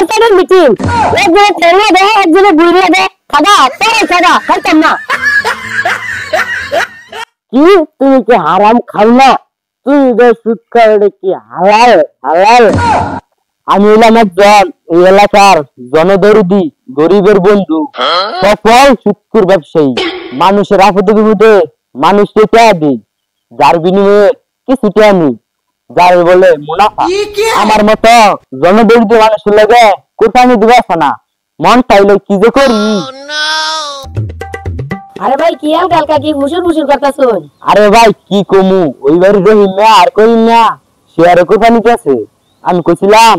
একটা মিটিং একজনে খেলা দেয় একজনে বুড়িয়ে দেয় খাদা তোরা খাদা খাইতাম না কি তুমি কি হারাম খাও না তুই যে সুদ খাওয়া কি হালাল হালাল আমি হলাম একজন এই এলাকার জনদরদি গরিবের বন্ধু সফল সুদখোর ব্যবসায়ী মানুষের আপদে বিপদে মানুষকে টাকা দিই যার বিনিময়ে কিছু টাকা নিই যার বলে মুনাফা আমার মতো জনদরদি মানুষের লাগে কোরবানি দিবে না মন চাইলে কি যে করি আরে ভাই কি হালকা কি ফুসুর ফুসুর করতেছ আরে ভাই কি কমু ওইবার রহিম না আর কইম না শেয়ারে কোরবানি আছে আমি কইছিলাম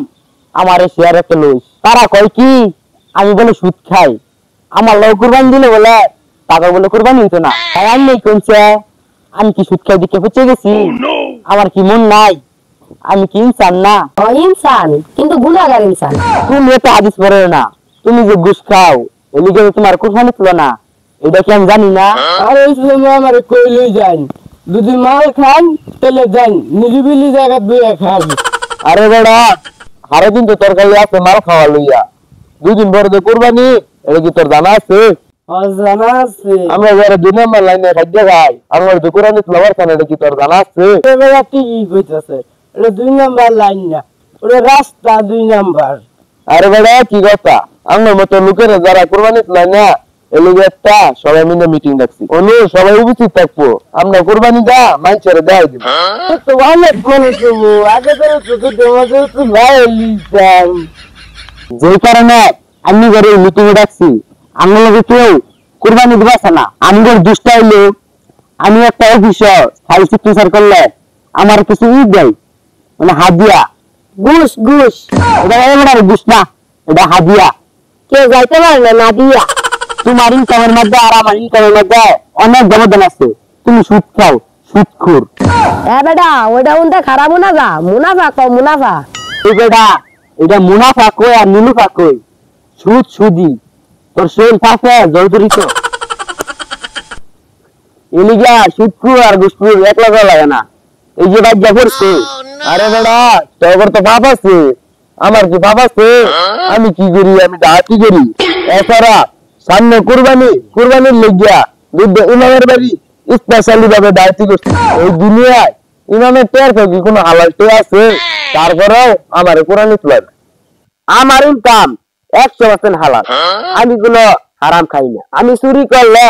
আমারে শেয়ার একটা লইস তারা কয় কি আমি বলে সুদ খাই আমার লোক কুরবানি দিলে বলে টাকা বলে কুরবানি হইতো না তাই আমি নেই কোনছে আমি কি সুদ খাই দিকে পচে গেছি আমার কি মন নাই আমি কি ইনসান না ইনসান কিন্তু গুনাহগার ইনসান তুমি তো হাদিস পড়ো না তুমি যে ঘুষ খাও এলিগে তোমার কুরবানি তুলো না এটা কি আমি জানি না আরে সময় আমার কইলই যান যদি মাল খান তাহলে যান নিরিবিলি জায়গা দুয়ে খান আরে বড়া হারে দিন তো তরকারি আছে মাল খাওয়া লইয়া দুদিন পরে তো কুরবানি এটা কি তোর জানা আছে জানা আছে আমরা যারা 2 নম্বর লাইনে খাদ্য খাই আমার তো কুরবানি ফ্লাওয়ার খান এটা কি তোর জানা আছে এবারে ঠিকই কইতাছে এটা 2 নম্বর লাইন না ওটা রাস্তা 2 নম্বর আরে বড়া কি কথা আমার মতো লোকের যারা কুরবানি লাইনে এলিগে একটা সবাই মিলে মিটিং রাখছি অনু সবাই উপস্থিত থাকবো আমরা কুরবানি দা মানুষের দেয় দিব তো অনেক মনে করবো আগে তো তোমাদের তো ভাই লিখাম যে কারণে আমি ঘরে মিটিং রাখছি আমার লগে কেউ কুরবানি দিবাছে না আমাদের দুষ্টা হইলো আমি একটা অফিসার ফাইল সিগনেচার করলে আমার কিছু ই দেয় মানে হাদিয়া ঘুষ ঘুষ এটা এবার ঘুষ না এটা হাদিয়া কেউ যাইতে পারে না না দিয়া তোমার ইনকামের মধ্যে আর আমার ইনকামের মধ্যে অনেক ব্যবধান আছে তুমি সুদ খাও সুদখোর বেটা ওইটা উনটা খারাপ মুনাফা মুনাফা কম মুনাফা এই বেটা এটা মুনাফা কই আর নুনুফা কই সুদ সুদি তোর শরীর ফাঁসে জড়জড়িত এলিগা সুদখোর আর ঘুষখোর এক লাগে না এই যে বাজ্যা করছে আরে বেটা তোর তো পাপ আছে আমার কি পাপ আছে আমি কি করি আমি ডাকাতি করি এছাড়া সামনে কুরবানির লেগিয়া দুধ ইমামের বাড়ি স্পেশালি ভাবে দায়িত্ব করছে এই দুনিয়ায় ইমামের টের কি কোনো হালাল টের আছে তারপরেও আমার কোরআনি তুলে আমার ইনকাম 100% হালাল আমি কোনো হারাম খাই না আমি চুরি করলে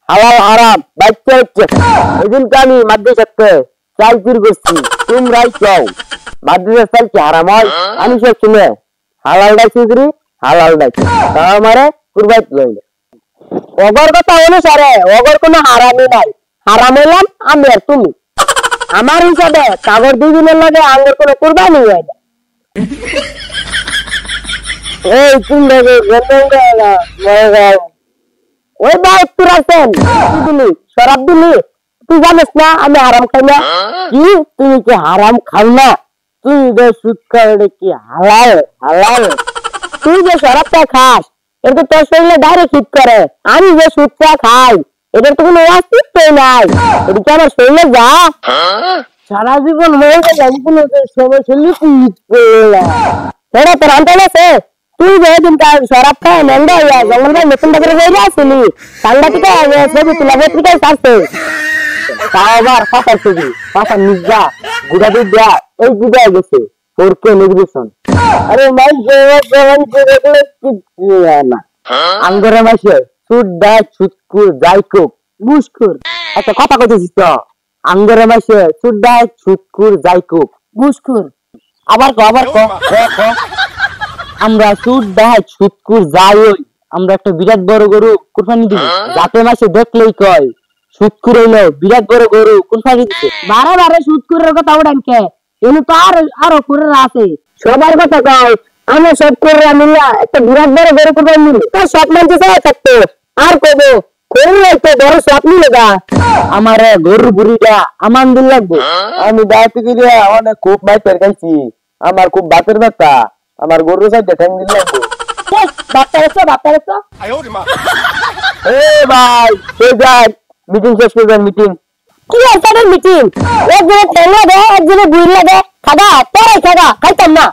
হালাল হারাম বাচ্চা হচ্ছে এদিনকে আমি মাদ্রাসাতে চাল চুরি করছি তোমরাই চাও মাদ্রাসা চাল কি হারাম হয় আমি সব শুনে হালাল ডাইছি করি হালাল ডাইছি তা আমারে কুরবানি লইলে অগর কথা অনুসারে অগর কোনো হারামই নাই হারাম হইলাম আমি আর তুমি আমার হিসাবে কাগর 2 দিনের লাগে আঙ্গুর কোনো কুরবানি হয় না এই তুমি ওই ভাই তুই আছেন দিলি শরাব দিলি তুই জানিস না আমি হারাম খাই না কি তুমি কি হারাম খাও না তুই যে সুদ খাওয়া কি হালাল হালাল তুই যে শরাবটা খাস এটা তো তোর শরীরে ডাইরেক্ট হিট করে আমি যে সুদটা খাই এটার তো কোনো অস্তিত্বই নাই এটা কি আমার শরীরে যা সারা জীবন হয়ে গেছে আমি কোনো সময় শরীরে হিট করে না তোর আনতে আছে তুই যে দিন কার শরাব খায় নেন্ডা হইয়া জঙ্গল নতুন করে যাই আসলি ঠান্ডা থেকে ছবি তুলা থেকে আসছে আবার পাতা ছবি পাতা নিজা গুড়া দুধ দেয়া এই গুড়া গেছে ফোরকে নিগ্রেশন আরে ভাই না আঙ্গরে মাসে সুদ দেয় সুদকুর যাইকুক ঘুষখোর একটা কথা কইতেছিস তো আঙ্গরে মাসে সুদ দেয় সুদকুর যাইকুক ঘুষখোর আবার ক আমরা সুদ দেয় সুদকুর যাই আমরা একটা বিরাট বড় গরু কুরবানি দিব যাতে মাসে দেখলেই কয় সুদখোর হইলো বিরাট বড় গরু কুরবানি দিতে বারে বারে সুদখোরের কথা উড়ান কে এনে তো আরো কুরের আছে সবার কথা কয় আমি সব করে মিলা একটা বিরাট বড় গরু কুরবানি নিব তো সব মানুষ চায় থাকতো আর কইবো কোন একটা বড় স্বপ্ন লাগা আমার গরুর বুড়িটা আমান দিন লাগবে আমি দাঁত গিয়ে অনেক খুব মাইপের খাইছি আমার খুব বাতের ব্যথা আমার গরুর সাইডে ঠ্যাং দিন লাগবে বাপ্পা এ ভাই শেষ যান মিটিং শেষ করে যান মিটিং কি আছে মিটিং একজনে খেলা দেয় একজনে বুড়ি লাগে খাদা তোরাই খাদা খাইতাম না